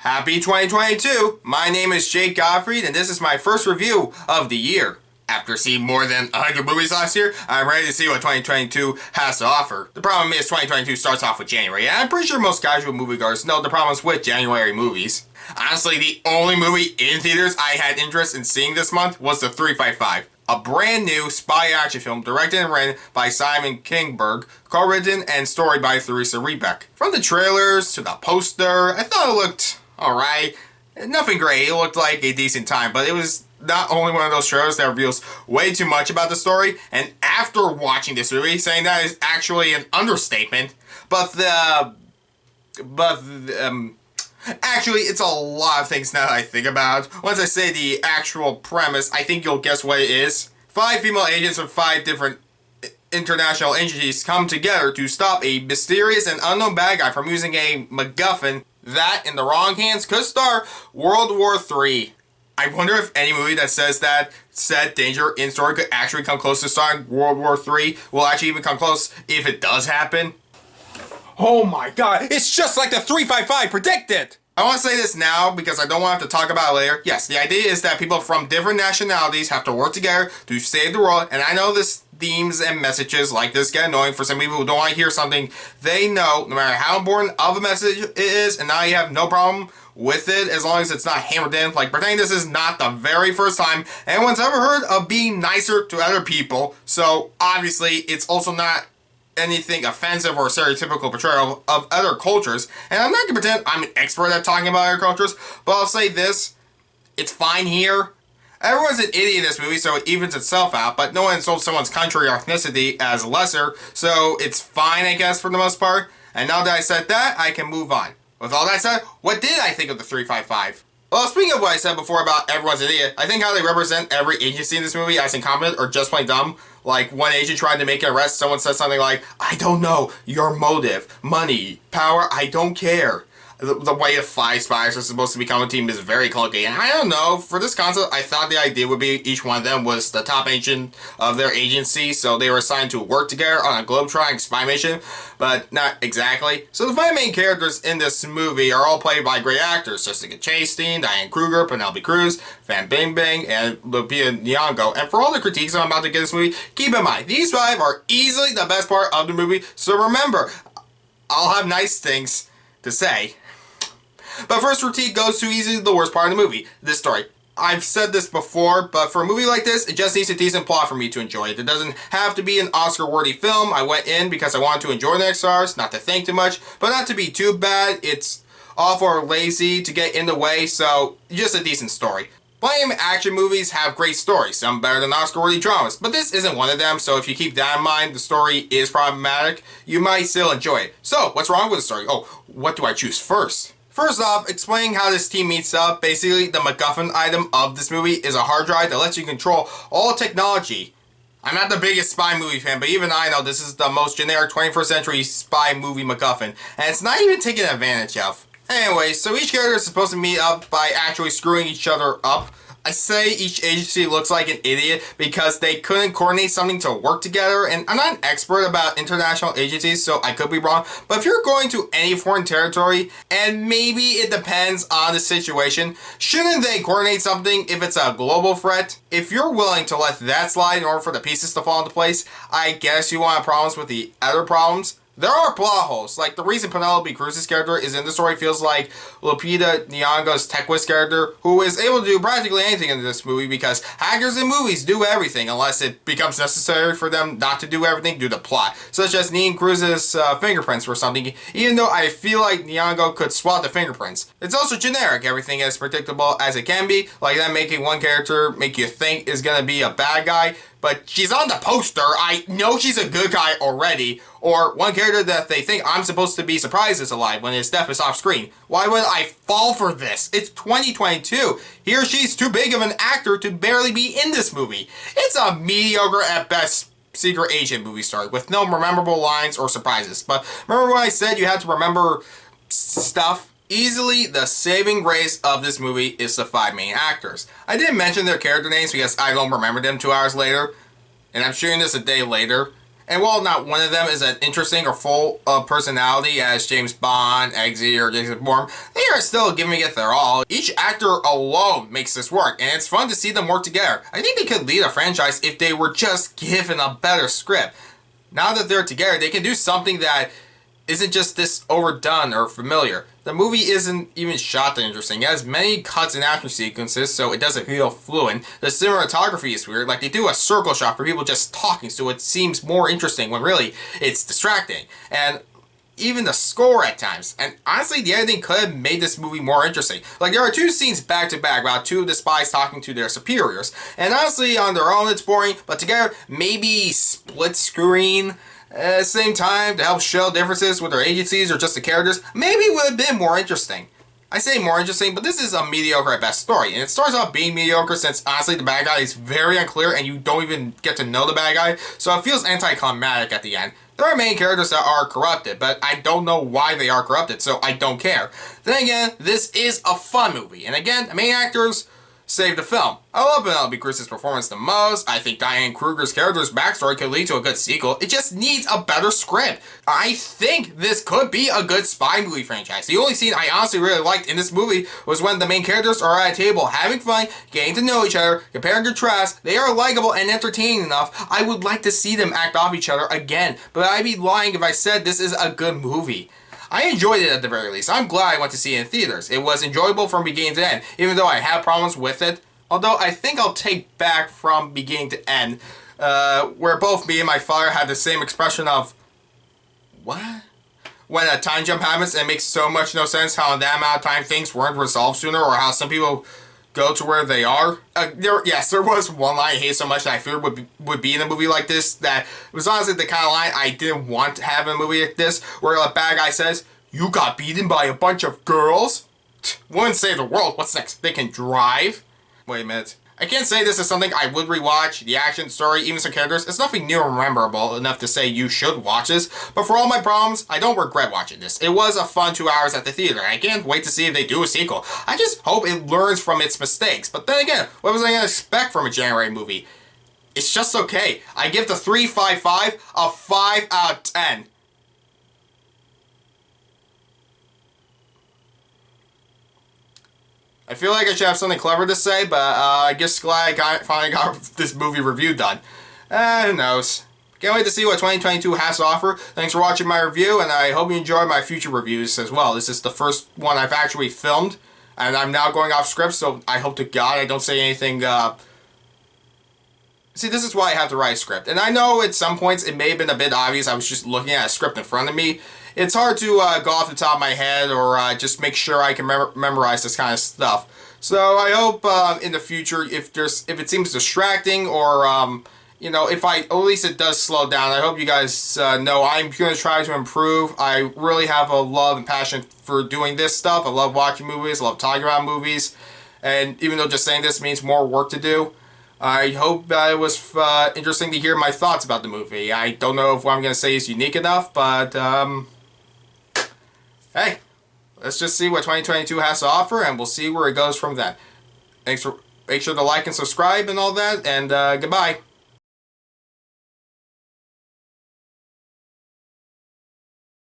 Happy 2022! My name is Jake Gottfried, and this is my first review of the year. After seeing more than 100 movies last year, I'm ready to see what 2022 has to offer. The problem is 2022 starts off with January, and I'm pretty sure most casual moviegoers know the problems with January movies. Honestly, the only movie in theaters I had interest in seeing this month was The 355. A brand new spy action film directed and written by Simon Kinberg, co-written and story by Theresa Rebeck. From the trailers to the poster, I thought it looked alright. Nothing great, it looked like a decent time, but it was not only one of those trailers that reveals way too much about the story, and after watching this movie, saying that is actually an understatement, actually, it's a lot of things now that I think about. Once I say the actual premise, I think you'll guess what it is. 5 female agents from 5 different international entities come together to stop a mysterious and unknown bad guy from using a MacGuffin that, in the wrong hands, could start World War III. I wonder if any movie that says that said danger in story could actually come close to starting World War III will actually even come close if it does happen. Oh my god, it's just like the 355 predicted! I want to say this now because I don't want to have to talk about it later. Yes, the idea is that people from different nationalities have to work together to save the world, and I know this themes and messages like this get annoying for some people who don't want to hear something they know, no matter how important of a message it is, and now you have no problem with it as long as it's not hammered in. Like, pretending this is not the very first time anyone's ever heard of being nicer to other people, so obviously it's also not anything offensive or stereotypical portrayal of other cultures. And I'm not going to pretend I'm an expert at talking about other cultures, but I'll say this, it's fine here. Everyone's an idiot in this movie, so it evens itself out, but no one insults someone's country or ethnicity as lesser, so it's fine, I guess, for the most part. And now that I said that, I can move on. With all that said, what did I think of the 355? Well, speaking of what I said before about everyone's an idiot, I think how they represent every agency in this movie as incompetent or just plain dumb. Like, one agent tried to make an arrest, someone said something like, I don't know, your motive, money, power, I don't care. The way the 5 spies are supposed to become a team is very clunky, and I don't know, for this concept, I thought the idea would be each one of them was the top agent of their agency, so they were assigned to work together on a globe-trotting spy mission, but not exactly. So the 5 main characters in this movie are all played by great actors: Jessica Chastain, Diane Kruger, Penelope Cruz, Fan Bingbing, and Lupita Nyong'o. And for all the critiques I'm about to give this movie, keep in mind, these 5 are easily the best part of the movie, so remember, I'll have nice things to say. But first critique goes to easily the worst part of the movie, this story. I've said this before, but for a movie like this, it just needs a decent plot for me to enjoy it. It doesn't have to be an Oscar-worthy film. I went in because I wanted to enjoy the next stars, not to think too much, but not to be too bad. It's awful or lazy to get in the way, so just a decent story. Plenty of action movies have great stories, some better than Oscar-worthy dramas, but this isn't one of them, so if you keep that in mind, the story is problematic, you might still enjoy it. So, what's wrong with the story? Oh, what do I choose first? First off, explaining how this team meets up. Basically, the MacGuffin item of this movie is a hard drive that lets you control all technology. I'm not the biggest spy movie fan, but even I know this is the most generic 21st century spy movie MacGuffin, and it's not even taken advantage of. Anyway, so each character is supposed to meet up by actually screwing each other up. I say each agency looks like an idiot because they couldn't coordinate something to work together, and I'm not an expert about international agencies, so I could be wrong, but if you're going to any foreign territory, and maybe it depends on the situation, shouldn't they coordinate something if it's a global threat? If you're willing to let that slide in order for the pieces to fall into place, I guess you want to have problems with the other problems. There are plot holes, like the reason Penelope Cruz's character is in the story feels like Lupita Nyong'o's TechWiz character, who is able to do practically anything in this movie because hackers in movies do everything unless it becomes necessary for them not to do everything due to plot, such as needing Cruz's fingerprints for something, even though I feel like Nyong'o could swap the fingerprints. It's also generic, everything as predictable as it can be, like that making one character make you think is gonna be a bad guy, but she's on the poster, I know she's a good guy already, or one character that they think I'm supposed to be surprised is alive when his death is off screen. Why would I fall for this? It's 2022. He or she's too big of an actor to barely be in this movie. It's a mediocre at best secret agent movie story with no memorable lines or surprises. But remember when I said you had to remember stuff? Easily, the saving grace of this movie is the 5 main actors. I didn't mention their character names because I don't remember them 2 hours later, and I'm shooting this a day later. And while not one of them is an interesting or full personality as James Bond, Eggsy, or Jason Bourne, they are still giving it their all. Each actor alone makes this work, and it's fun to see them work together. I think they could lead a franchise if they were just given a better script. Now that they're together, they can do something that isn't just this overdone or familiar. The movie isn't even shot that interesting. It has many cuts and action sequences, so it doesn't feel fluent. The cinematography is weird, like they do a circle shot for people just talking, so it seems more interesting when really it's distracting. And even the score at times. And honestly, the editing could have made this movie more interesting. Like, there are two scenes back to back about two of the spies talking to their superiors. And honestly, on their own, it's boring, but together, maybe split screen at the same time to help show differences with their agencies or just the characters, maybe it would have been more interesting. I say more interesting, but this is a mediocre at best story, and it starts off being mediocre since honestly the bad guy is very unclear and you don't even get to know the bad guy, so it feels anticlimactic at the end. There are main characters that are corrupted, but I don't know why they are corrupted, so I don't care. Then again, this is a fun movie, and again, the main actors save the film. I love Penelope Cruz's performance the most. I think Diane Kruger's character's backstory could lead to a good sequel. It just needs a better script. I think this could be a good spy movie franchise. The only scene I honestly really liked in this movie was when the main characters are at a table having fun, getting to know each other, comparing contrasts. They are likable and entertaining enough. I would like to see them act off each other again, but I'd be lying if I said this is a good movie. I enjoyed it at the very least. I'm glad I went to see it in theaters. It was enjoyable from beginning to end, even though I had problems with it. Although I think I'll take back from beginning to end, where both me and my father had the same expression of, what? When a time jump happens, it makes so much no sense how in that amount of time things weren't resolved sooner, or how some people go to where they are. Yes, there was one line I hate so much that I feared would be in a movie like this, that was honestly the kind of line I didn't want to have in a movie like this, where a bad guy says, "You got beaten by a bunch of girls?" Wouldn't save the world. What's next? They can drive? Wait a minute. I can't say this is something I would rewatch. The action, story, even some characters. It's nothing new or memorable enough to say you should watch this. But for all my problems, I don't regret watching this. It was a fun 2 hours at the theater. I can't wait to see if they do a sequel. I just hope it learns from its mistakes. But then again, what was I going to expect from a January movie? It's just okay. I give the 355 a 5 out of 10. I feel like I should have something clever to say, but I guess glad I finally got this movie review done. Who knows. Can't wait to see what 2022 has to offer. Thanks for watching my review, and I hope you enjoy my future reviews as well. This is the first one I've actually filmed, and I'm now going off script, so I hope to God I don't say anything. See, this is why I have to write a script. And I know at some points it may have been a bit obvious. I was just looking at a script in front of me. It's hard to go off the top of my head or just make sure I can memorize this kind of stuff. So I hope in the future, if it seems distracting or you know, if at least it does slow down, I hope you guys know I'm going to try to improve. I really have a love and passion for doing this stuff. I love watching movies. I love talking about movies. And even though just saying this means more work to do, I hope it was interesting to hear my thoughts about the movie. I don't know if what I'm going to say is unique enough, but hey, let's just see what 2022 has to offer, and we'll see where it goes from then. Make sure to like and subscribe and all that, and goodbye.